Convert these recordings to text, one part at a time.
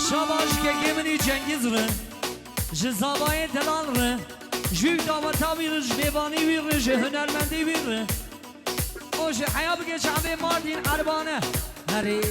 شاباش که گمنی جنگیز ره جزابای دلال ره جوی دامتا بیر جبیبانی بیر جه هنرمندی بیر اوش حیا بگه شعبه ماردین عربانه هری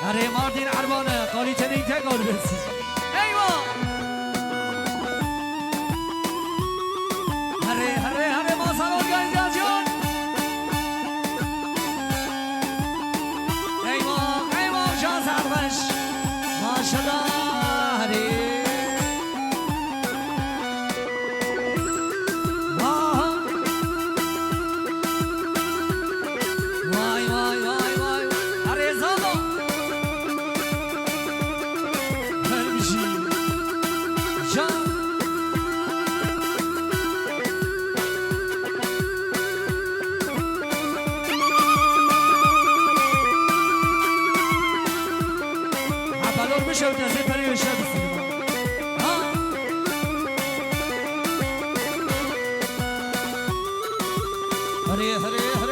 هره ماردین عربانه قالی تنین تگار بسید ایوان هره ماسال ارگانیزاسیون ایوان شان سرخش ماشالله هره شو تنزل بري وشاب السينما هري هره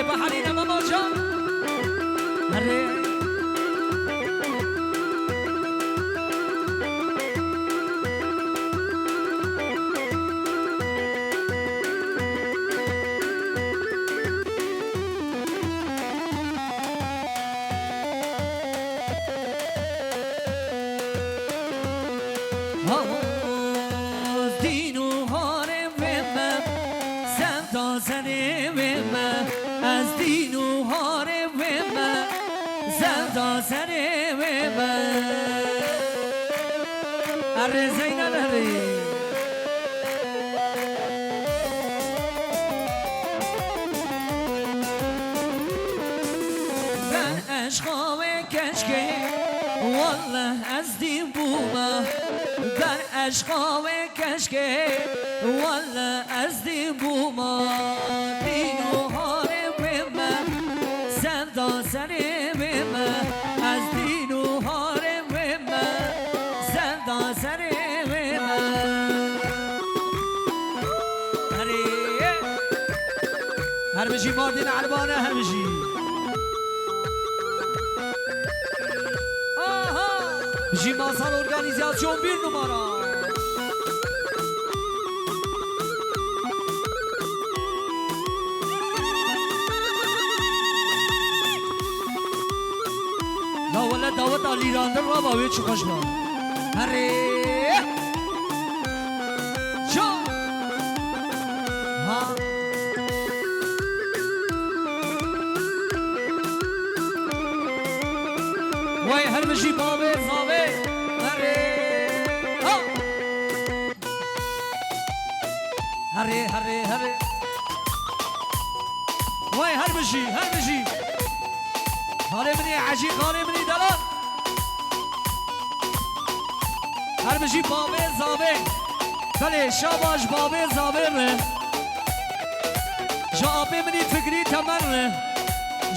بحرین ماما جان هره دینو هاره ومم سمتا زنه ومم از دینو هاره ومم سمتا زنه ومم اره زینن اره ben aşka ve keşke والله از دین بوما در عشقا و کشکه والله از دین بوما دینو هاره بمم سمتا سره بمم از دینو هاره بمم سمتا سره بمم هر بجی ماردین عربانه هر بجی بجی ماسال ارگانیزاسیون 1 نمره لا ولا دعوت علی راندر را باوی چه خوش با هره جا ها وای هر بجی باوی زاوی هره ها هره هره هره وای هر بجی خاله منی عجی خاله منی دلال هر بجی بابه زابه بله شاباش بابه زابه ره جابه منی فکری تمر ره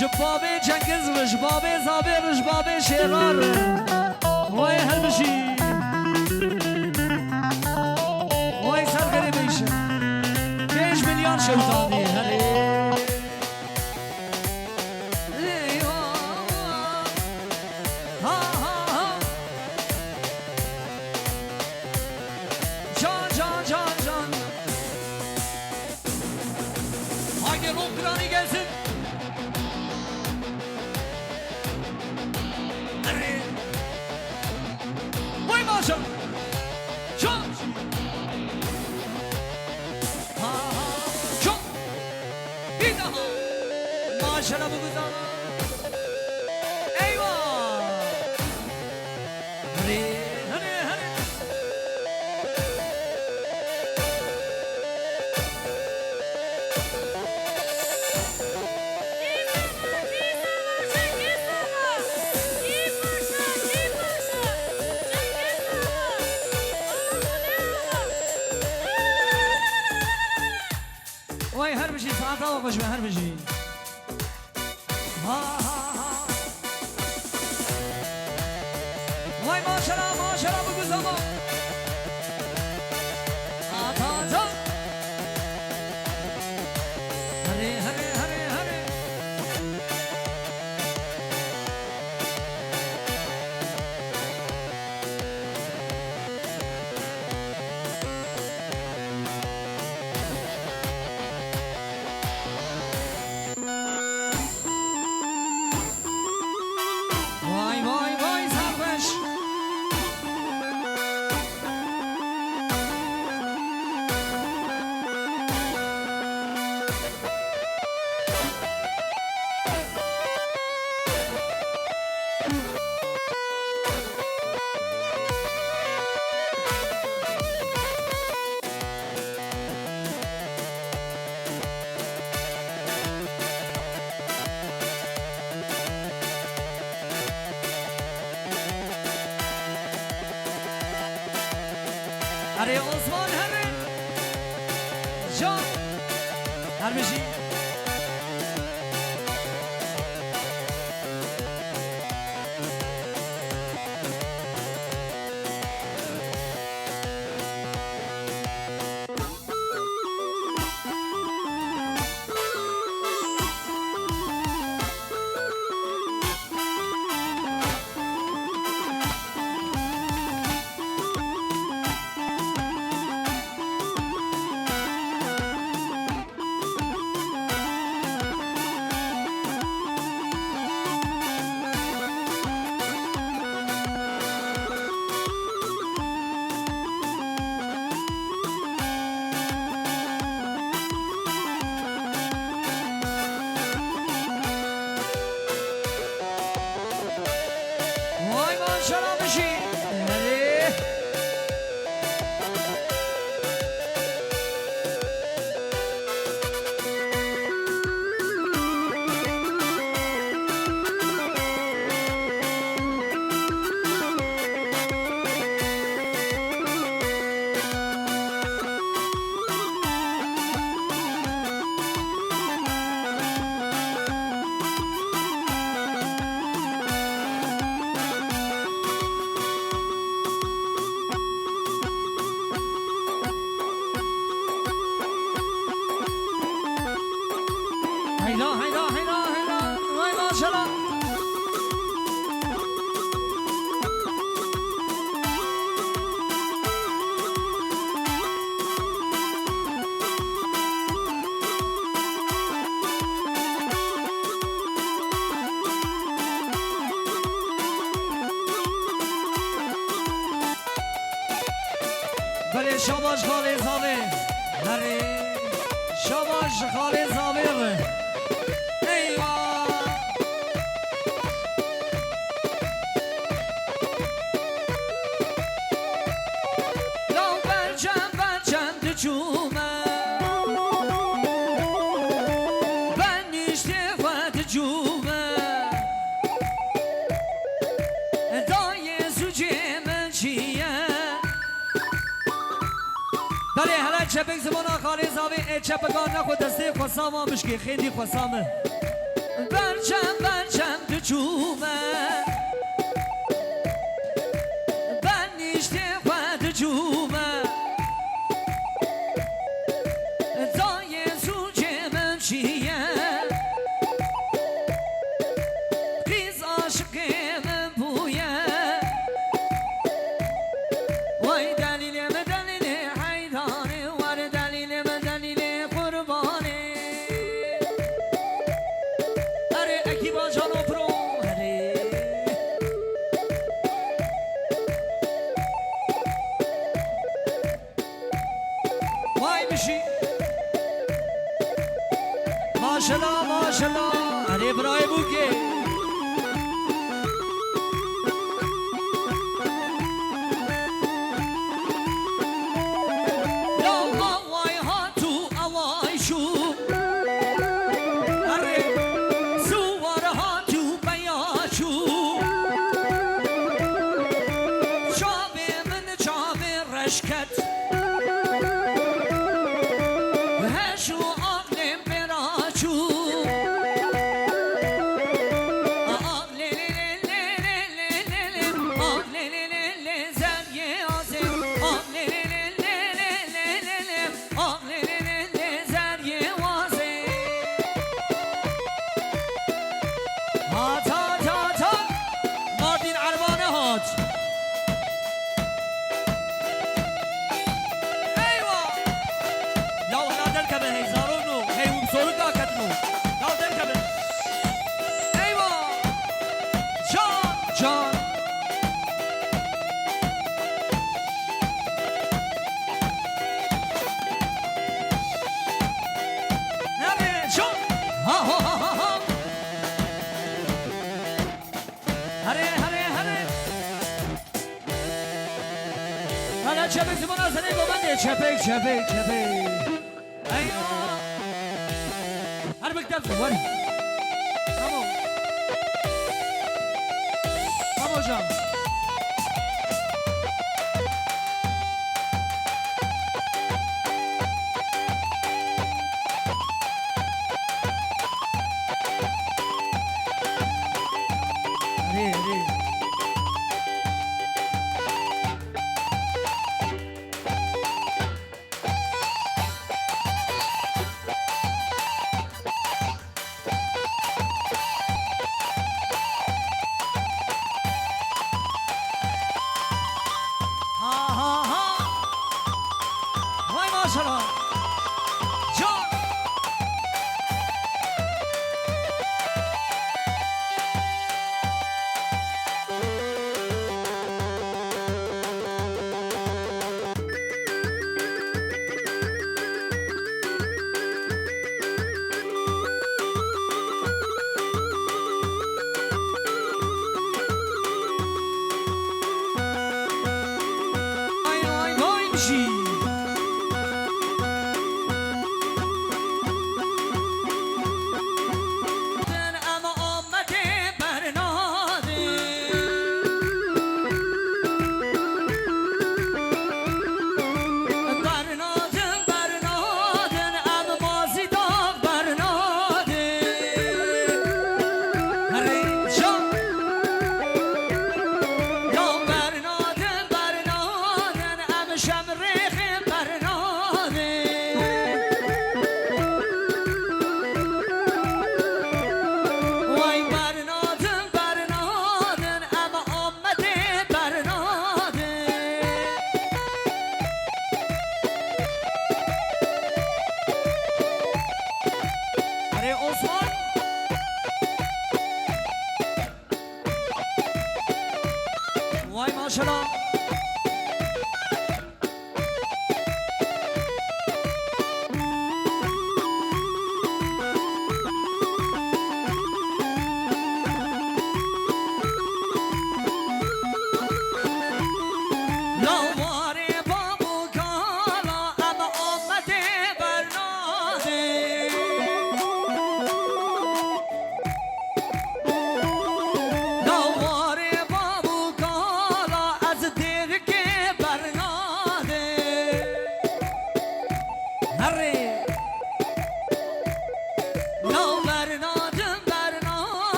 جبابه جنگز ره جبابه زابه ره جبابه شیرار ره وای هر بجی وای سر غریبیشه 5 میلیون شوزادی هلی ماشاءالله بگذار ایوا هری هری هری وای هر بشی ساعتا و خوش به هر بشی وای ماشاءالله بگو زمان آتا هره هره هره هره هره عثمان هره جان هر بشی بله شاباش خاله زاوی هره شاباش خاله زاوی ایوه لو برچم دجومه ben işte vat cume دای زوجه من چیه بله هلا چپک زبان خالی زاوی چپکان نخود دسته خسام آمش که خیلی خسامه برچم دجومه ben işte vat cume دای زوجه من چیه قیز عاشق من بویه وای دلیل حیدانه ور دلیل قربانه اره اکی با جانو پرو اره وای میشی ماشالله اره برای بوکه چپک زمان از زنه گوبنده چپک ایوه هر بکتب زواری همو جان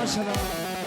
ماشاءالله